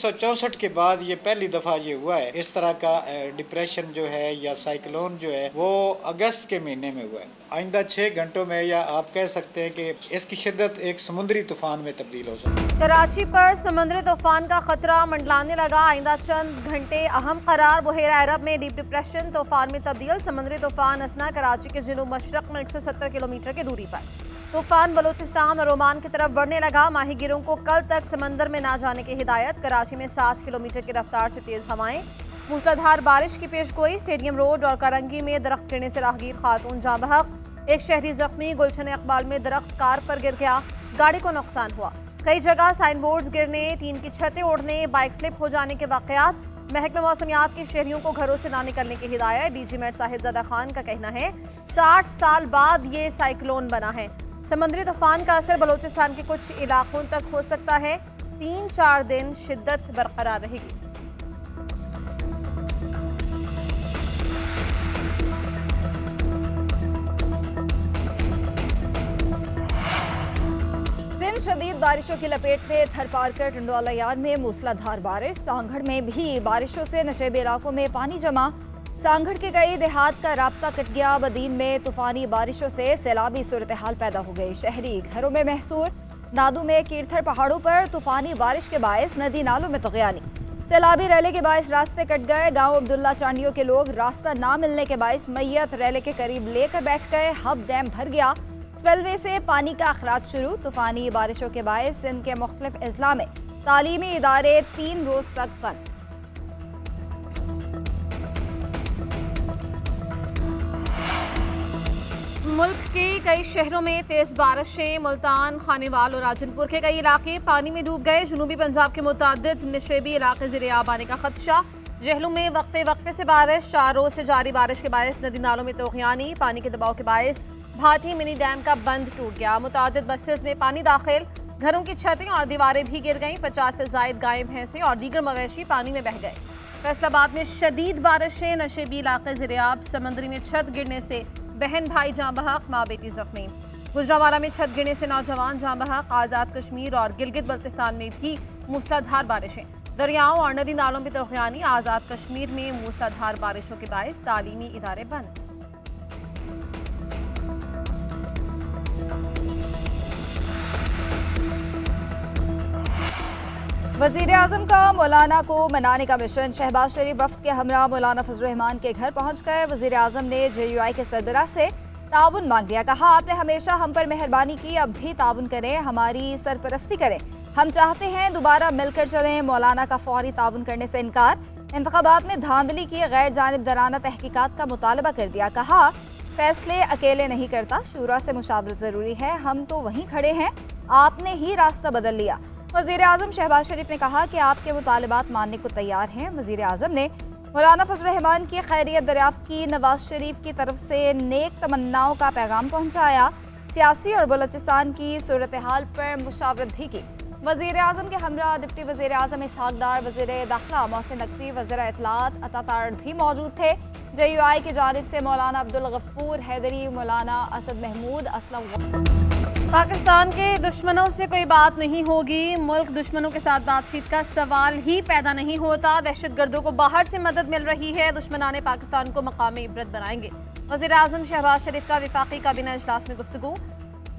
1964 के बाद ये पहली दफा ये हुआ है। इस तरह का डिप्रेशन जो है या साइक्लोन जो है वो अगस्त के महीने में हुआ है। आइंदा 6 घंटों में या आप कह सकते हैं कि इसकी शिद्दत एक समुद्री तूफान में तब्दील हो सकती है। कराची पर समुद्री तूफान का खतरा मंडलाने लगा। आइंदा चंद घंटे अहम करार। बहेरा अरब में डीप डिप्रेशन तूफान में तब्दील। समुद्री तूफान असना कराची के जनूब मशरक में 170 किलोमीटर की दूरी पर। तूफान बलूचिस्तान और ओमान की तरफ बढ़ने लगा। माहीगिरों को कल तक समंदर में ना जाने की हिदायत। कराची में 60 किलोमीटर की रफ्तार से तेज हवाएं। मूसलाधार बारिश की पेशगोई। स्टेडियम रोड और करंगी में दरख्त गिरने से राहगीर खातून जाँ बहक। एक शहरी जख्मी। गुलशन इकबाल में दरख्त कार पर गिर गया, गाड़ी को नुकसान हुआ। कई जगह साइन बोर्ड्स गिरने, टीन की छतें उड़ने, बाइक स्लिप हो जाने के वाकयात। महकमा मौसमियात की शहरियों को घरों से ना निकलने की हिदायत। डीजी मेट साहिबजादा खान का कहना है 60 साल बाद ये साइक्लोन बना है। समुद्री तूफान का असर बलूचिस्तान के कुछ इलाकों तक हो सकता है। 3-4 दिन शिद्दत बरकरार रहेगी। शदीद बारिशों की लपेट में थरपारकर टंडवाला यार्ड में मूसलाधार बारिश। सांगड़ में भी बारिशों से नशेबी इलाकों में पानी जमा। सांगड़ के कई देहात का राब्ता कट गया। बदीन में तूफानी बारिशों से सैलाबी सूरत हाल पैदा हो गई। शहरी घरों में महसूर। नादू में कीर्थर पहाड़ों पर तूफानी बारिश के बायस नदी नालों में तगयानी। सैलाबी रैले के बायस रास्ते कट गए। गांव अब्दुल्ला चांडियों के लोग रास्ता ना मिलने के बायस मैयत रैले के करीब लेकर बैठ गए। हब डैम भर गया। स्पेलवे से पानी का अखराज शुरू। तूफानी बारिशों के बायस सिंध के मुख्तलिफ अजला में तालीमी इदारे 3 रोज तक बंद। मुल्क के कई शहरों में तेज बारिशें। मुल्तान, खानेवाल और राजनपुर के कई इलाके पानी में डूब गए। जनूबी पंजाब के मुतादिद नशेबी इलाके ज़ेर-ए-आब आने का खदशा। जहलू में वक्फे से बारिश। 4 रोज से जारी बारिश के बायस नदी नालों में तोगयानी। पानी के दबाव के बायस भाटी मिनी डैम का बंद टूट गया। मुतादिद बसेस में पानी दाखिल। घरों की छतें और दीवारें भी गिर गईं। 50 से जायद गाय भैंसें और दीगर मवेशी पानी में बह गए। फैसलाबाद में शदीद बारिशें। नशेबी इलाके ज़ेर-ए-आब। समंदरी में छत गिरने से बहन भाई जाँ बहक, माँ बेटी जख्मी। गुजरांवाला में छत गिरने से नौजवान जाँ बहक। आज़ाद कश्मीर और गिलगित बल्तिस्तान में भी मूसलाधार बारिशें। दरियाओं और नदी नालों में तोगयानी। आज़ाद कश्मीर में मूसलाधार बारिशों के बायस तालीमी इदारे बंद। वज़ीर आज़म का मौलाना को मनाने का मिशन। शहबाज शरीफ वफ़द के हमरा मौलाना फजल रहमान के घर पहुंच गए। वज़ीर आज़म ने JUI के सरबराह से ताउन मांग लिया। कहा आपने हमेशा हम पर मेहरबानी की, अब भी ताउन करें, हमारी सरपरस्ती करें। हम चाहते हैं दोबारा मिलकर चलें। मौलाना का फौरी ताउन करने से इनकार। इंतखाबात में धांधली की गैर जानिबदाराना तहकीकात का मुतालबा कर दिया। कहा फैसले अकेले नहीं करता, शूरा से मुशावरत ज़रूरी है। हम तो वहीं खड़े हैं, आपने ही रास्ता बदल लिया। वज़ीर आज़म शहबाज शरीफ ने कहा कि आपके मुतालबात मानने को तैयार हैं। वज़ीर आज़म ने मौलाना फजल रहमान की खैरियत दरियाफ्त की। नवाज शरीफ की तरफ से नेक तमन्नाओं का पैगाम पहुँचाया। सियासी और बलूचिस्तान की सूरत हाल पर मुशावरत भी की। वज़ीर आज़म के हमरा डिप्टी वज़ीर आज़म इसहाक डार, वज़ीर दाखिला मोहसिन नकवी, वज़ीर इत्तलात अता तारड़ भी मौजूद थे। JUI की जानिब से मौलाना अब्दुल गफ्फूर हैदरी, मौलाना असद महमूद असलम। पाकिस्तान के दुश्मनों से कोई बात नहीं होगी। मुल्क दुश्मनों के साथ बातचीत का सवाल ही पैदा नहीं होता। दहशतगर्दों को बाहर से मदद मिल रही है। दुश्मनाने पाकिस्तान को मकामी इबरत बनाएंगे। वज़ीर आज़म शहबाज शरीफ का वफाकी काबीना इजलास में गुफ्तगू।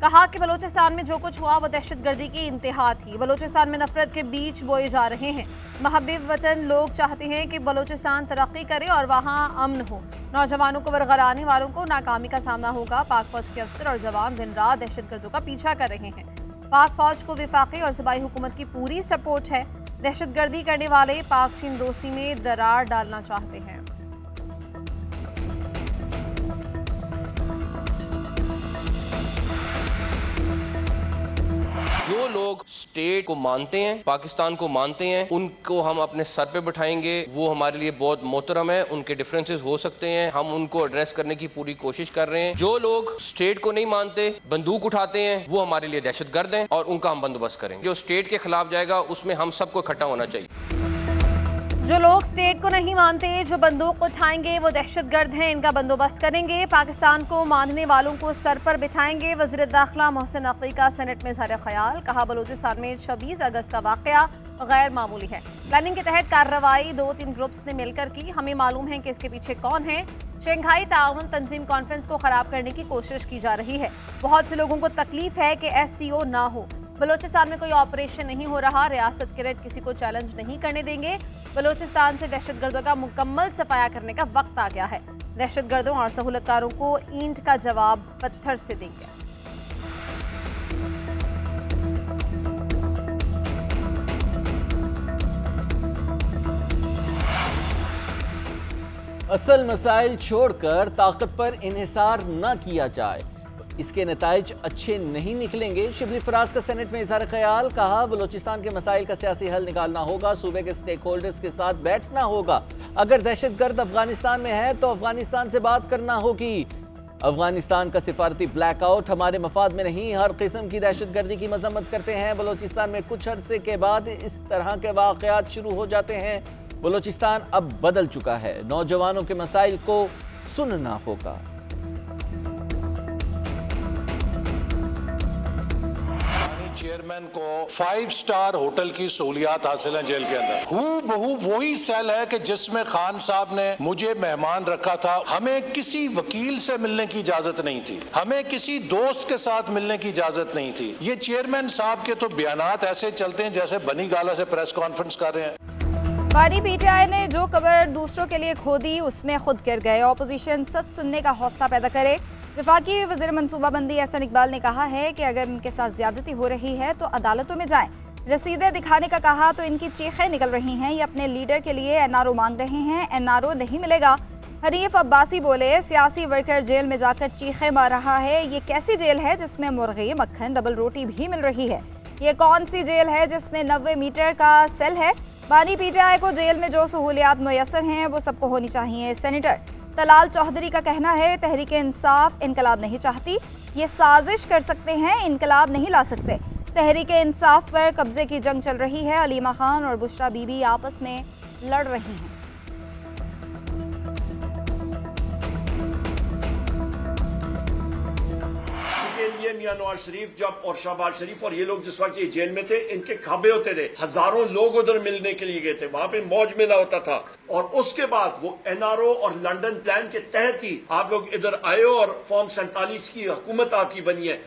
कहा कि बलूचिस्तान में जो कुछ हुआ वो दहशतगर्दी की इंतहा थी। बलूचिस्तान में नफरत के बीज बोए जा रहे हैं। महबूब वतन लोग चाहते हैं कि बलूचिस्तान तरक्की करे और वहाँ अमन हो। नौजवानों को वरगलाने वालों को नाकामी का सामना होगा। पाक फौज के अफसर और जवान दिन रात दहशतगर्दों का पीछा कर रहे हैं। पाक फौज को वफाकी और सूबाई हुकूमत की पूरी सपोर्ट है। दहशतगर्दी करने वाले पाक चीन दोस्ती में दरार डालना चाहते हैं। जो लोग स्टेट को मानते हैं, पाकिस्तान को मानते हैं, उनको हम अपने सर पे बिठाएंगे। वो हमारे लिए बहुत मोहतरम है। उनके डिफरेंसेस हो सकते हैं, हम उनको एड्रेस करने की पूरी कोशिश कर रहे हैं। जो लोग स्टेट को नहीं मानते, बंदूक उठाते हैं, वो हमारे लिए दहशतगर्द हैं और उनका हम बंदोबस्त करेंगे। जो स्टेट के खिलाफ जाएगा उसमें हम सबको इकट्ठा होना चाहिए। जो लोग स्टेट को नहीं मानते, जो बंदूक उठाएंगे वो दहशतगर्द हैं, इनका बंदोबस्त करेंगे। पाकिस्तान को मानने वालों को सर पर बिठाएंगे। वज़ीर दाखिला मोहसिन नकवी का सेनेट में इज़हार ख्याल। कहा बलूचिस्तान में 26 अगस्त का वाक़या गैर मामूली है। प्लानिंग के तहत कार्रवाई 2-3 ग्रुप्स ने मिलकर की। हमें मालूम है कि इसके पीछे कौन है। शंघाई ताउन तंजीम कॉन्फ्रेंस को खराब करने की कोशिश की जा रही है। बहुत से लोगों को तकलीफ है कि SCO ना हो। बलूचिस्तान में कोई ऑपरेशन नहीं हो रहा। रियासत के रेड किसी को चैलेंज नहीं करने देंगे। बलूचिस्तान से दहशतगर्दों का मुकम्मल सफाया करने का वक्त आ गया है। दहशतगर्दों और सहूलतकारों को ईंट का जवाब पत्थर से देंगे। असल मसाइल छोड़कर ताकत पर इन्हिसार न किया जाए, इसके नताइज अच्छे नहीं निकलेंगे। शिबली फराज का सेनेट में इज़हार ख्याल। कहा बलूचिस्तान के मसाइल का सियासी हल निकालना होगा, सूबे के स्टेक होल्डर्स के साथ बैठना होगा। अगर दहशतगर्द अफगानिस्तान में है तो अफगानिस्तान से बात करना होगी। अफगानिस्तान का सिफारती ब्लैकआउट हमारे मफाद में नहीं। हर किस्म की दहशतगर्दी की मजम्मत करते हैं। बलूचिस्तान में कुछ अरसे के बाद इस तरह के वाक़यात शुरू हो जाते हैं। बलूचिस्तान अब बदल चुका है। नौजवानों के मसाइल को सुनना होगा। चेयरमैन को 5 स्टार होटल की सहूलियात हासिल है जेल के अंदर। हूबहू वही सेल है कि जिसमें खान साहब ने मुझे मेहमान रखा था। हमें किसी वकील से मिलने की इजाजत नहीं थी, हमें किसी दोस्त के साथ मिलने की इजाजत नहीं थी। ये चेयरमैन साहब के तो बयानात ऐसे चलते हैं जैसे बनी गाला से प्रेस कॉन्फ्रेंस कर रहे हैं। बानी PTI ने जो कबर दूसरों के लिए खोदी उसमें खुद गिर गए। ऑपोजिशन सच सुनने का हौसला पैदा करे। वफाकी वज़ीर मनसूबाबंदी एहसन इकबाल ने कहा है कि अगर इनके साथ ज्यादती हो रही है तो अदालतों में जाएं। रसीदें दिखाने का कहा तो इनकी चीखें निकल रही हैं। ये अपने लीडर के लिए NRO मांग रहे हैं, NRO नहीं मिलेगा। हनीफ अब्बासी बोले सियासी वर्कर जेल में जाकर चीखें मार रहा है। ये कैसी जेल है जिसमें मुर्गी, मक्खन, डबल रोटी भी मिल रही है? ये कौन सी जेल है जिसमें 90 मीटर का सेल है? बानी PTI को जेल में जो सहूलियात मुयसर हैं वो सबको होनी चाहिए। सेनेटर तलाल चौधरी का कहना है तहरीक इंसाफ इनकलाब नहीं चाहती। ये साजिश कर सकते हैं, इनकलाब नहीं ला सकते। तहरीक इंसाफ पर कब्जे की जंग चल रही है। अलीमा खान और बुशरा बीबी आपस में लड़ रही हैं। लिए मियां नवाज शरीफ जब और शहबाज शरीफ और ये लोग जिस वक्त ये जेल में थे, इनके खाबे होते थे। हजारों लोग उधर मिलने के लिए गए थे, वहां पे मौज मेला होता था। और उसके बाद वो NRO और लंदन प्लान के तहत ही आप लोग इधर आए और फॉर्म 47 की हुकूमत आपकी बनी है।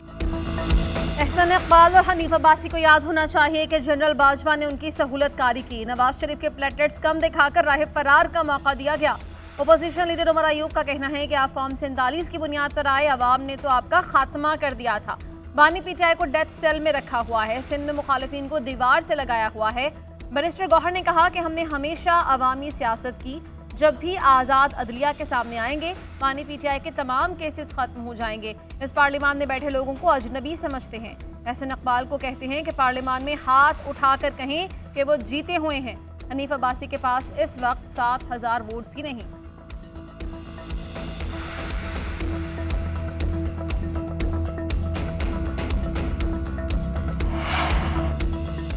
एहसन इकबाल और हनीफ अब्बासी को याद होना चाहिए कि जनरल बाजवा ने उनकी सहूलतकारी की। नवाज शरीफ के प्लेटलेट्स कम दिखाकर राह फरार का मौका दिया गया। अपोजिशन लीडर उमर अयूब का कहना है कि आप फॉर्म 47 की बुनियाद पर आए, अवाम ने तो आपका खात्मा कर दिया था। बानी PTI को डेथ सेल में रखा हुआ है। सिंध में मुखालिफिन को दीवार से लगाया हुआ है। मिनिस्टर गौहर ने कहा कि हमने हमेशा अवामी सियासत की। जब भी आज़ाद अदलिया के सामने आएंगे बानी PTI के तमाम केसेस खत्म हो जाएंगे। इस पार्लियामान में बैठे लोगों को अजनबी समझते हैं। एहसन इकबाल को कहते हैं कि पार्लियामान में हाथ उठाकर कहें कि वो जीते हुए हैं। हनीफ अब्बासी के पास इस वक्त 7000 वोट भी नहीं।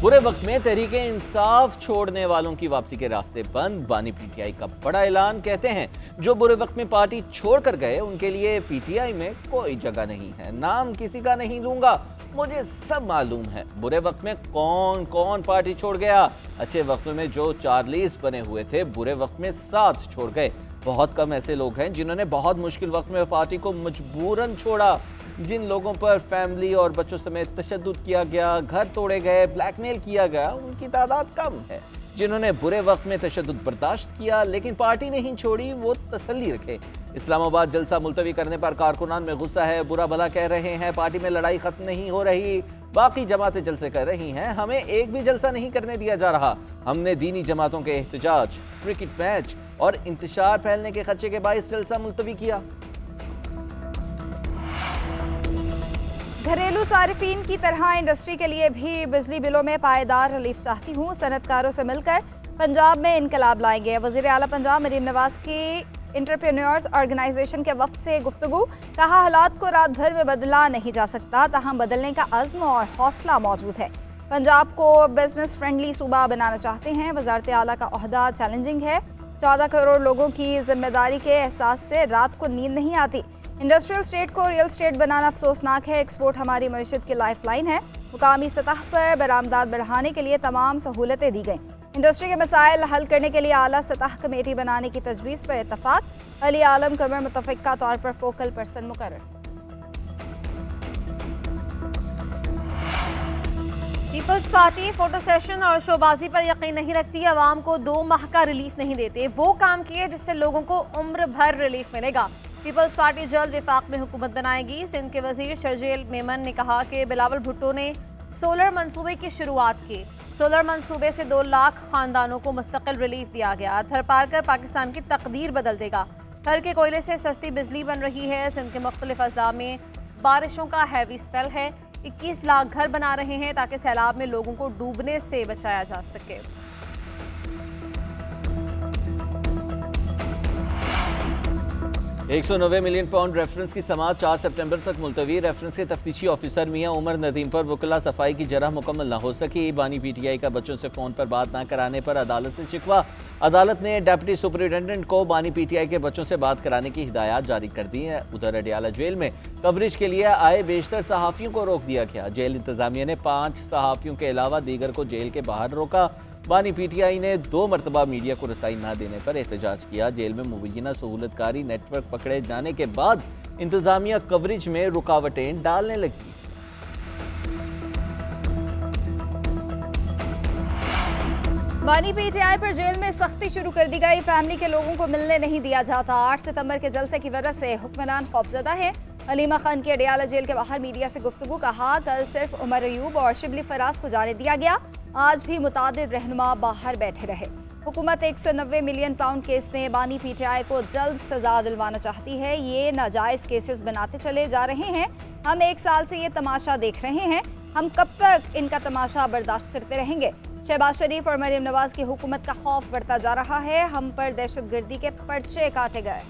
बुरे वक्त में तहरीक इंसाफ छोड़ने वालों की वापसी के रास्ते बंद। बानी PTI का बड़ा ऐलान। कहते हैं जो बुरे वक्त में पार्टी छोड़कर गए उनके लिए PTI में कोई जगह नहीं है। नाम किसी का नहीं लूंगा, मुझे सब मालूम है बुरे वक्त में कौन कौन पार्टी छोड़ गया। अच्छे वक्त में जो चार्लीस बने हुए थे बुरे वक्त में साथ छोड़ गए। बहुत कम ऐसे लोग हैं जिन्होंने बहुत मुश्किल वक्त में पार्टी को मजबूरन छोड़ा। जिन लोगों पर फैमिली और बच्चों समेत तशद्दुद किया गया, घर तोड़े गए, ब्लैकमेल किया गया, उनकी तादाद कम है। जिन्होंने बुरे वक्त में तशद्दुद बर्दाश्त किया लेकिन पार्टी नहीं छोड़ी, वो तसल्ली रखे। इस्लामाबाद जलसा मुलतवी करने पर कारकुनान में गुस्सा है, बुरा भला कह रहे हैं, पार्टी में लड़ाई खत्म नहीं हो रही, बाकी जमातें जलसे कर रही हैं, हमें एक भी जलसा नहीं करने दिया जा रहा। हमने दीनी जमातों के एहतजाज, क्रिकेट मैच और इंतशार फैलने के खदशे के बाइस जलसा मुलतवी किया। घरेलू सारिफीन की तरह इंडस्ट्री के लिए भी बिजली बिलों में पायदार रिलीफ चाहती हूँ। सनतकारों से मिलकर पंजाब में इनकलाब लाएंगे। वज़ीर आला पंजाब मरीम नवाज की इंटरप्रेन्योर्स ऑर्गेनाइजेशन के वफ़द से गुफ्तगू। कहा हालात को रात भर में बदला नहीं जा सकता, ताहम बदलने का अज़्म और हौसला मौजूद है। पंजाब को बिजनेस फ्रेंडली सूबा बनाना चाहते हैं। वज़ारत आला का ओहदा चैलेंजिंग है। 14 करोड़ लोगों की जिम्मेदारी के एहसास से रात को नींद नहीं आती। इंडस्ट्रियल स्टेट को रियल स्टेट बनाना अफसोसनाक है। एक्सपोर्ट हमारी मईशत की लाइफ लाइन है। मुकामी सतह पर बरामदात बढ़ाने के लिए तमाम सहूलतें दी गई। इंडस्ट्री के मसाइल हल करने के लिए आला सतह कमेटी बनाने की तजवीज़ पर इत्तफाक। अली आलम कमर मुतफ़िका तौर पर फोकल पर्सन मुकर्रर। पीपल्स पार्टी फोटो सेशन और शोबाजी पर यकीन नहीं रखती। आवाम को 2 माह का रिलीफ नहीं देते। वो काम किए जिससे लोगों को उम्र भर रिलीफ मिलेगा। पीपल्स पार्टी जल्द विफाक में हुकूमत बनाएगी। सिंध के वजीर शर्जील मेमन ने कहा कि बिलावल भुट्टो ने सोलर मंसूबे की शुरुआत की। सोलर मंसूबे से 2 लाख खानदानों को मुस्तकिल रिलीफ दिया गया। थरपारकर पाकिस्तान की तकदीर बदल देगा। थर के कोयले से सस्ती बिजली बन रही है। सिंध के मुख्तलिफ अजला में बारिशों का हैवी स्पेल है। 21 लाख घर बना रहे हैं ताकि सैलाब में लोगों को डूबने से बचाया जा सके। 190 मिलियन पाउंड रेफरेंस की समाअत 4 सितंबर तक मुलतवी। रेफरेंस के तफ्तीशी ऑफिसर मियां उमर नदीम पर वकला सफाई की जरह मुकम्मल न हो सकी। बानी पीटीआई का बच्चों से फ़ोन पर बात न कराने पर अदालत से शिकवा। अदालत ने डिप्टी सुपरिटेंडेंट को बानी पीटीआई के बच्चों से बात कराने की हिदायत जारी कर दी है। उधर अडियाला जेल में कवरेज के लिए आए बेशतर सहाफ़ियों को रोक दिया गया। जेल इंतजामिया ने 5 सहाफ़ियों के अलावा दीगर को जेल के बाहर रोका। बानी पीटीआई ने 2 मरतबा मीडिया को रसाई न देने पर एहतजाज किया। जेल में मुबैना सहूलतकारी नेटवर्क पकड़े जाने के बाद इंतजामिया कवरेज में रुकावटें डालने लगी। बानी पीटीआई पर जेल में सख्ती शुरू कर दी गई। फैमिली के लोगों को मिलने नहीं दिया जाता। 8 सितंबर के जलसे की वजह से हुक्मरान खौफजदा है। हलीमा खान के अडियाला जेल के बाहर मीडिया से गुफ्तगू। कहा कल सिर्फ उमर अयूब और शिबली फराज को जाने दिया गया। आज भी मुतादिद रहनुमा बाहर बैठे रहे। हुकूमत 190 मिलियन पाउंड केस में बानी पीटीआई को जल्द सजा दिलवाना चाहती है। ये नाजायज केसेस बनाते चले जा रहे हैं। हम 1 साल से ये तमाशा देख रहे हैं। हम कब तक इनका तमाशा बर्दाश्त करते रहेंगे। शहबाज शरीफ और मरीम नवाज की हुकूमत का खौफ बढ़ता जा रहा है। हम पर दहशतगर्दी के पर्चे काटे गए।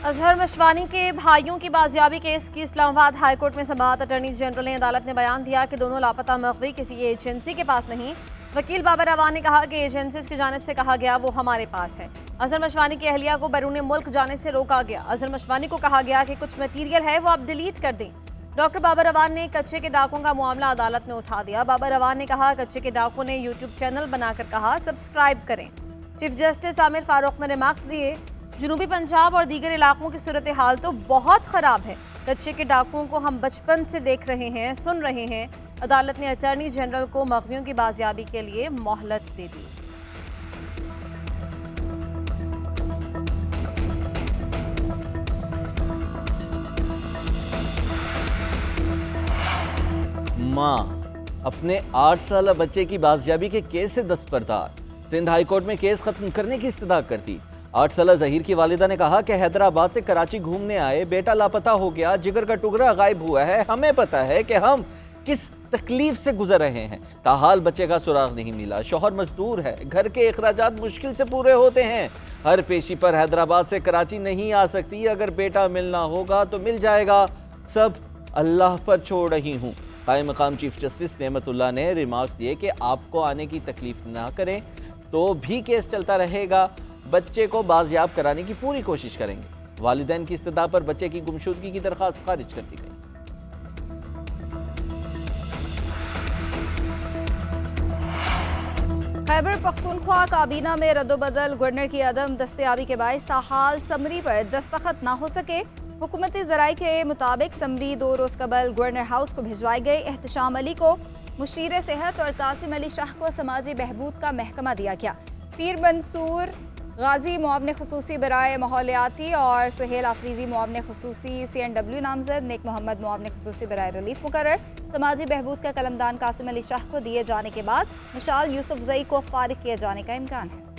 अजहर मशवानी के भाइयों की बाजियाबी केस की इस्लामाबाद हाईकोर्ट में समाअत। अटॉर्नी जनरल ने अदालत ने बयान दिया कि दोनों लापता मखवी किसी एजेंसी के पास नहीं। वकील बाबर अवान ने कहा कि एजेंसीज की जानिब से कहा गया वो हमारे पास है। अजहर मशवानी की अहलिया को बैरून मुल्क जाने से रोका गया। अजहर मशवानी को कहा गया कि कुछ मटीरियल है वो आप डिलीट कर दें। डॉक्टर बाबर अवान ने कच्चे के डाकों का मामला अदालत में उठा दिया। बाबर अवान ने कहा कच्चे के डाकों ने यूट्यूब चैनल बनाकर कहा सब्सक्राइब करें। चीफ जस्टिस आमिर फारूक ने रिमार्क्स दिए जनूबी पंजाब और दीगर इलाकों की सूरत हाल तो बहुत ख़राब है। कच्चे के डाकुओं को हम बचपन से देख रहे हैं, सुन रहे हैं। अदालत ने अटॉर्नी जनरल को मखवियों की बाजियाबी के लिए मोहलत दे दी। मां अपने 8 साल बच्चे की बाजियाबी के केस से दस्तबरदार। सिंध हाई कोर्ट में केस खत्म करने की इस्तदा कर दी। 8 साल जहीर की वालिदा ने कहा कि हैदराबाद से कराची घूमने आए, बेटा लापता हो गया, जिगर का टुकड़ा गायब हुआ है। हमें पता है कि हम किस तकलीफ से गुजर रहे हैं। ताहाल बच्चे का सुराग नहीं मिला। शौहर मजदूर है, घर के अखराजात मुश्किल से पूरे होते हैं। हर पेशी पर हैदराबाद से कराची नहीं आ सकती। अगर बेटा मिलना होगा तो मिल जाएगा, सब अल्लाह पर छोड़ रही हूँ। कायम मकाम चीफ जस्टिस नेमतुल्लाह ने रिमार्क्स दिए कि आपको आने की तकलीफ ना करें तो भी केस चलता रहेगा। बच्चे को बाजियाब कराने की पूरी कोशिश करेंगे। वालिदैन की इस्तदा पर बच्चे की गुमशुदगी की दरख्वास्त खारिज कर दी गई। खैबर पख्तूनख्वा काबीना में रद्दोबदल। गवर्नर की अदम दस्तयाबी के बायस ताहाल समरी पर दस्तखत ना हो सके। हुकूमती ज़राए के मुताबिक समरी 2 रोज़ कबल गवर्नर हाउस को भिजवाई गई। एहतशाम अली को मुशीर सेहत और कासिम अली शाह को समाजी बहबूद का महकमा दिया गया। पीर मंसूर गाजी मुआवने खुसूसी बराए माहौलियाती और सुहेल आफरीदी मुआवने खुसूसी CNW नामजद। नेक मोहम्मद मुआवने खुसूसी बराए रिलीफ मुकर्रर। समाजी बहबूद का कलमदान कासिम अली शाह को दिए जाने के बाद मिशाल यूसुफ जई को फारिग किए जाने का इम्कान है।